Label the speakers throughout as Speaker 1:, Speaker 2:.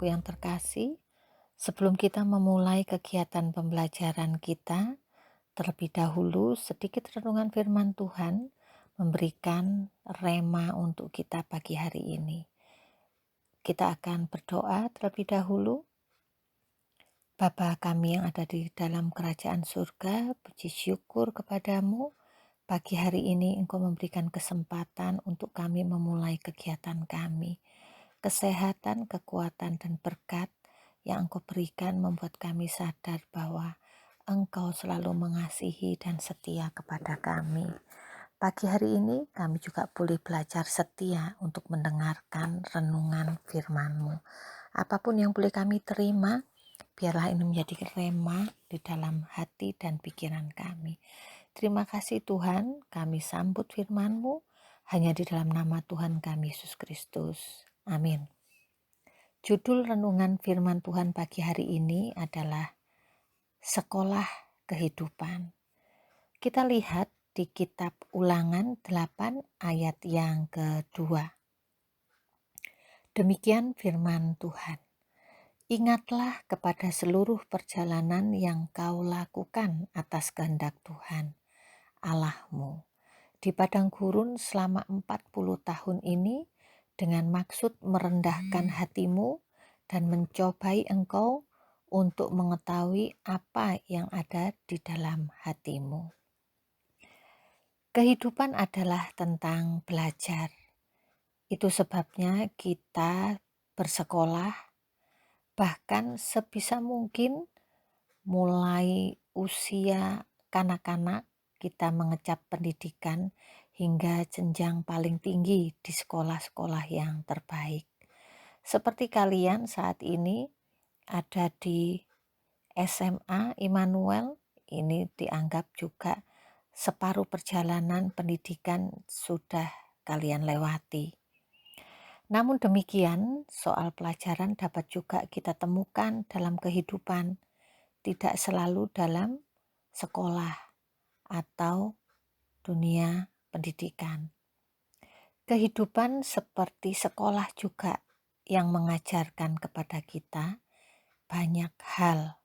Speaker 1: Saudaraku yang terkasih, sebelum kita memulai kegiatan pembelajaran kita, terlebih dahulu sedikit renungan firman Tuhan memberikan rema untuk kita pagi hari ini. Kita akan berdoa terlebih dahulu. Bapa kami yang ada di dalam kerajaan surga, puji syukur kepadamu. Pagi hari ini Engkau memberikan kesempatan untuk kami memulai kegiatan kami. Kesehatan, kekuatan, dan berkat yang Engkau berikan membuat kami sadar bahwa Engkau selalu mengasihi dan setia kepada kami. Pagi hari ini kami juga boleh belajar setia untuk mendengarkan renungan firman-Mu. Apapun yang boleh kami terima, biarlah ini menjadi rema di dalam hati dan pikiran kami. Terima kasih Tuhan, kami sambut firman-Mu hanya di dalam nama Tuhan kami Yesus Kristus. Amin. Judul renungan firman Tuhan pagi hari ini adalah Sekolah Kehidupan. Kita lihat di kitab Ulangan 8 ayat yang kedua. Demikian firman Tuhan. Ingatlah kepada seluruh perjalanan yang kau lakukan atas kehendak Tuhan, Allahmu, di padang gurun selama 40 tahun ini dengan maksud merendahkan hatimu dan mencobai engkau untuk mengetahui apa yang ada di dalam hatimu. Kehidupan adalah tentang belajar. Itu sebabnya kita bersekolah, bahkan sebisa mungkin mulai usia kanak-kanak kita mengecap pendidikan hingga jenjang paling tinggi di sekolah-sekolah yang terbaik. Seperti kalian saat ini ada di SMA Immanuel, ini dianggap juga separuh perjalanan pendidikan sudah kalian lewati. Namun demikian, soal pelajaran dapat juga kita temukan dalam kehidupan, tidak selalu dalam sekolah atau dunia pendidikan. Kehidupan seperti sekolah juga yang mengajarkan kepada kita banyak hal,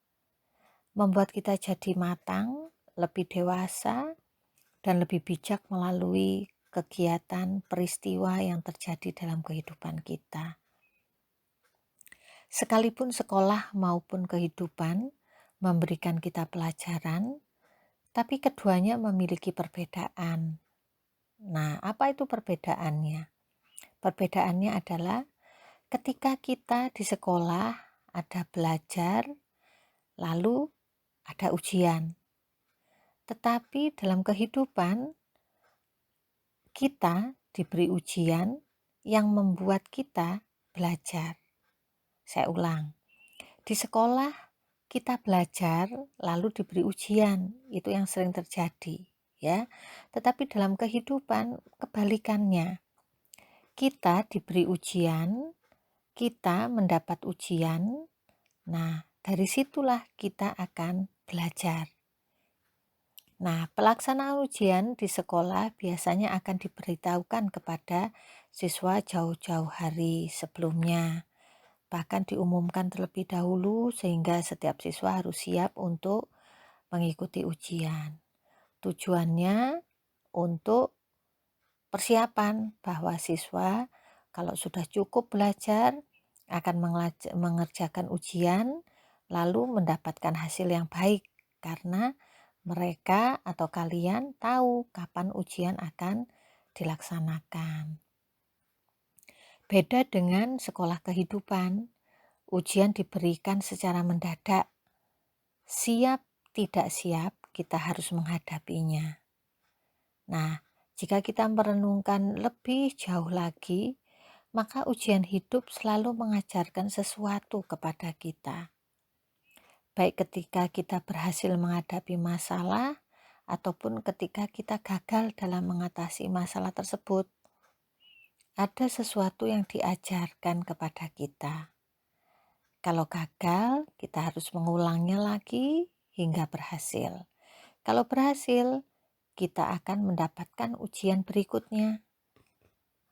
Speaker 1: membuat kita jadi matang, lebih dewasa, dan lebih bijak melalui kegiatan peristiwa yang terjadi dalam kehidupan kita. Sekalipun sekolah maupun kehidupan memberikan kita pelajaran, tapi keduanya memiliki perbedaan. Nah, apa itu perbedaannya? Perbedaannya adalah ketika kita di sekolah ada belajar, lalu ada ujian. Tetapi dalam kehidupan kita diberi ujian yang membuat kita belajar. Saya ulang, di sekolah kita belajar lalu diberi ujian, itu yang sering terjadi, ya. Tetapi dalam kehidupan kebalikannya, kita diberi ujian, kita mendapat ujian. Nah, dari situlah kita akan belajar. Nah, pelaksanaan ujian di sekolah biasanya akan diberitahukan kepada siswa jauh-jauh hari sebelumnya. Bahkan diumumkan terlebih dahulu sehingga setiap siswa harus siap untuk mengikuti ujian. Tujuannya untuk persiapan bahwa siswa kalau sudah cukup belajar akan mengerjakan ujian lalu mendapatkan hasil yang baik karena mereka atau kalian tahu kapan ujian akan dilaksanakan. Beda dengan sekolah kehidupan, ujian diberikan secara mendadak. Siap tidak siap, kita harus menghadapinya. Nah, jika kita merenungkan lebih jauh lagi, maka ujian hidup selalu mengajarkan sesuatu kepada kita. Baik ketika kita berhasil menghadapi masalah, ataupun ketika kita gagal dalam mengatasi masalah tersebut. Ada sesuatu yang diajarkan kepada kita. Kalau gagal, kita harus mengulangnya lagi hingga berhasil. Kalau berhasil, kita akan mendapatkan ujian berikutnya.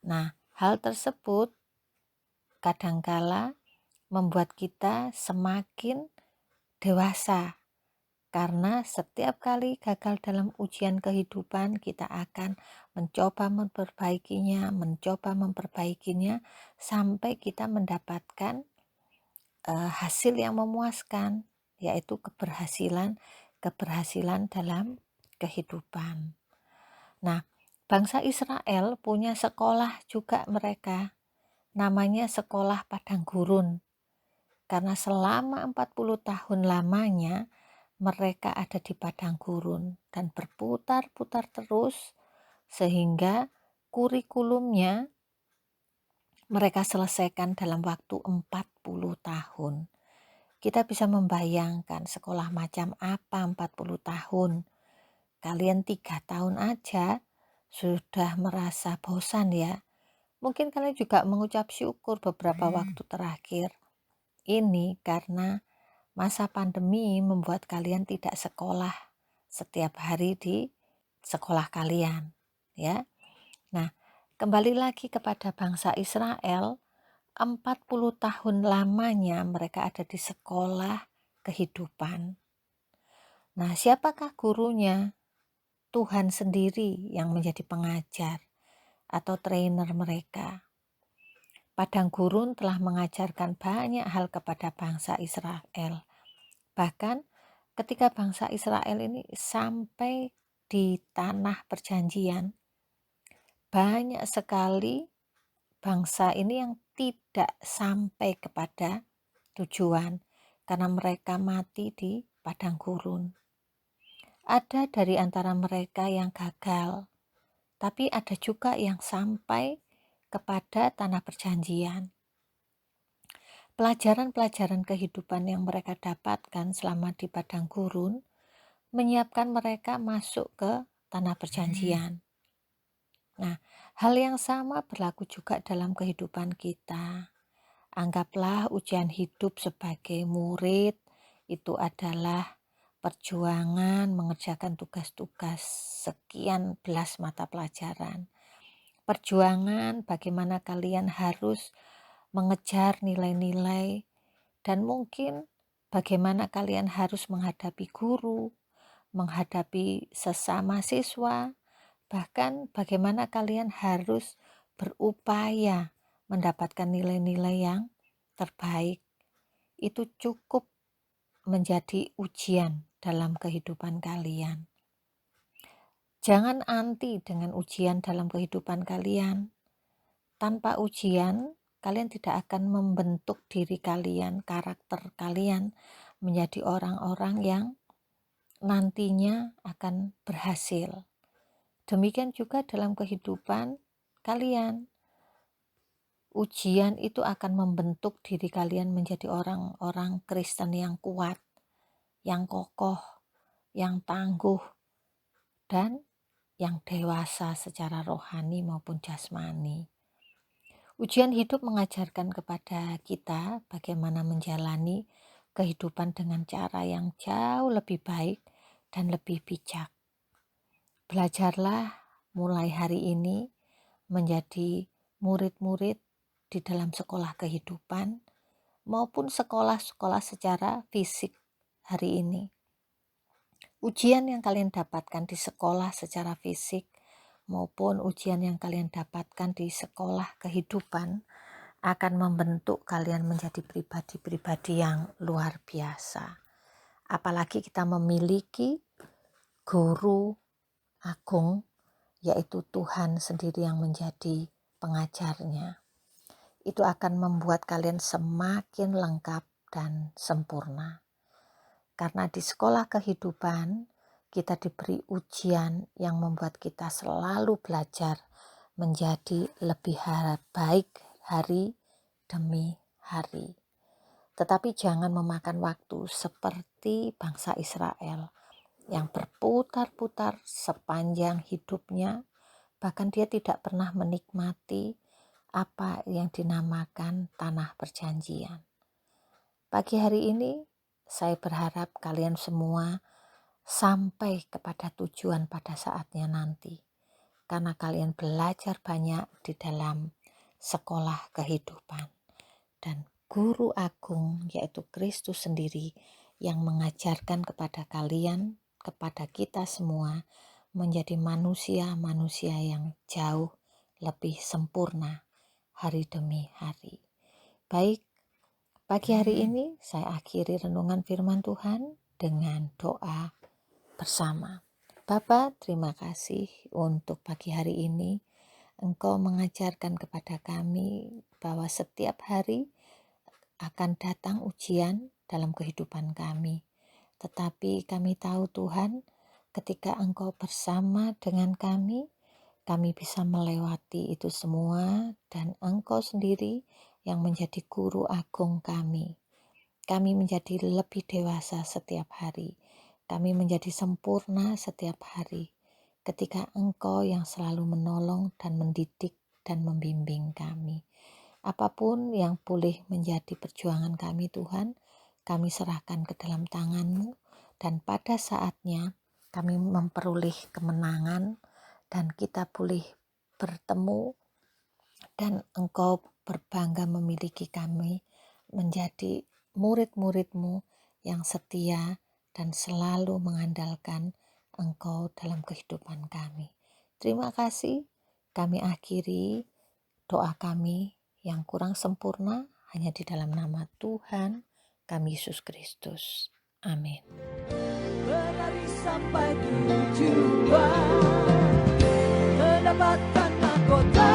Speaker 1: Nah, hal tersebut kadangkala membuat kita semakin dewasa. Karena setiap kali gagal dalam ujian kehidupan, kita akan mencoba memperbaikinya sampai kita mendapatkan hasil yang memuaskan, yaitu keberhasilan dalam kehidupan. Nah, bangsa Israel punya sekolah juga mereka, namanya sekolah padang gurun. Karena selama 40 tahun lamanya mereka ada di padang gurun dan berputar-putar terus sehingga kurikulumnya mereka selesaikan dalam waktu 40 tahun. Kita bisa membayangkan sekolah macam apa 40 tahun. Kalian 3 tahun aja sudah merasa bosan ya. Mungkin kalian juga mengucap syukur beberapa waktu terakhir. Ini karena masa pandemi membuat kalian tidak sekolah setiap hari di sekolah kalian, ya. Nah, kembali lagi kepada bangsa Israel, 40 tahun lamanya mereka ada di sekolah kehidupan. Nah, siapakah gurunya? Tuhan sendiri yang menjadi pengajar atau trainer mereka. Padang gurun telah mengajarkan banyak hal kepada bangsa Israel. Bahkan ketika bangsa Israel ini sampai di tanah perjanjian, banyak sekali bangsa ini yang tidak sampai kepada tujuan karena mereka mati di padang gurun. Ada dari antara mereka yang gagal, tapi ada juga yang sampai kepada tanah perjanjian. Pelajaran-pelajaran kehidupan yang mereka dapatkan selama di padang gurun menyiapkan mereka masuk ke tanah perjanjian. Nah, hal yang sama berlaku juga dalam kehidupan kita. Anggaplah ujian hidup sebagai murid itu adalah perjuangan mengerjakan tugas-tugas sekian belas mata pelajaran. Perjuangan bagaimana kalian harus mengejar nilai-nilai dan mungkin bagaimana kalian harus menghadapi guru, menghadapi sesama siswa, bahkan bagaimana kalian harus berupaya mendapatkan nilai-nilai yang terbaik. Itu cukup menjadi ujian dalam kehidupan kalian. Jangan anti dengan ujian dalam kehidupan kalian. Tanpa ujian, kalian tidak akan membentuk diri kalian, karakter kalian menjadi orang-orang yang nantinya akan berhasil. Demikian juga dalam kehidupan kalian. Ujian itu akan membentuk diri kalian menjadi orang-orang Kristen yang kuat, yang kokoh, yang tangguh, dan yang dewasa secara rohani maupun jasmani. Ujian hidup mengajarkan kepada kita bagaimana menjalani kehidupan dengan cara yang jauh lebih baik dan lebih bijak. Belajarlah mulai hari ini menjadi murid-murid di dalam sekolah kehidupan maupun sekolah-sekolah secara fisik hari ini. Ujian yang kalian dapatkan di sekolah secara fisik maupun ujian yang kalian dapatkan di sekolah kehidupan akan membentuk kalian menjadi pribadi-pribadi yang luar biasa. Apalagi kita memiliki guru agung, yaitu Tuhan sendiri yang menjadi pengajarnya. Itu akan membuat kalian semakin lengkap dan sempurna. Karena di sekolah kehidupan kita diberi ujian yang membuat kita selalu belajar menjadi lebih baik hari demi hari. Tetapi jangan memakan waktu seperti bangsa Israel yang berputar-putar sepanjang hidupnya, bahkan dia tidak pernah menikmati apa yang dinamakan tanah perjanjian. Pagi hari ini saya berharap kalian semua sampai kepada tujuan pada saatnya nanti, karena kalian belajar banyak di dalam sekolah kehidupan. Dan Guru Agung, yaitu Kristus sendiri, yang mengajarkan kepada kalian, kepada kita semua, menjadi manusia-manusia yang jauh lebih sempurna hari demi hari. Baik, pagi hari ini saya akhiri renungan firman Tuhan dengan doa bersama. Bapa, terima kasih untuk pagi hari ini. Engkau mengajarkan kepada kami bahwa setiap hari akan datang ujian dalam kehidupan kami. Tetapi kami tahu Tuhan, ketika Engkau bersama dengan kami bisa melewati itu semua, dan Engkau sendiri yang menjadi guru agung kami. Kami menjadi lebih dewasa setiap hari. Kami menjadi sempurna setiap hari ketika Engkau yang selalu menolong dan mendidik dan membimbing kami. Apapun yang boleh menjadi perjuangan kami Tuhan, kami serahkan ke dalam tangan-Mu, dan pada saatnya kami memperoleh kemenangan dan kita boleh bertemu dan Engkau berbangga memiliki kami menjadi murid-murid-Mu yang setia dan selalu mengandalkan Engkau dalam kehidupan kami. Terima kasih, kami akhiri doa kami yang kurang sempurna hanya di dalam nama Tuhan kami Yesus Kristus. Amin.
Speaker 2: Berlari sampai tujuan, mendapatkan mahkota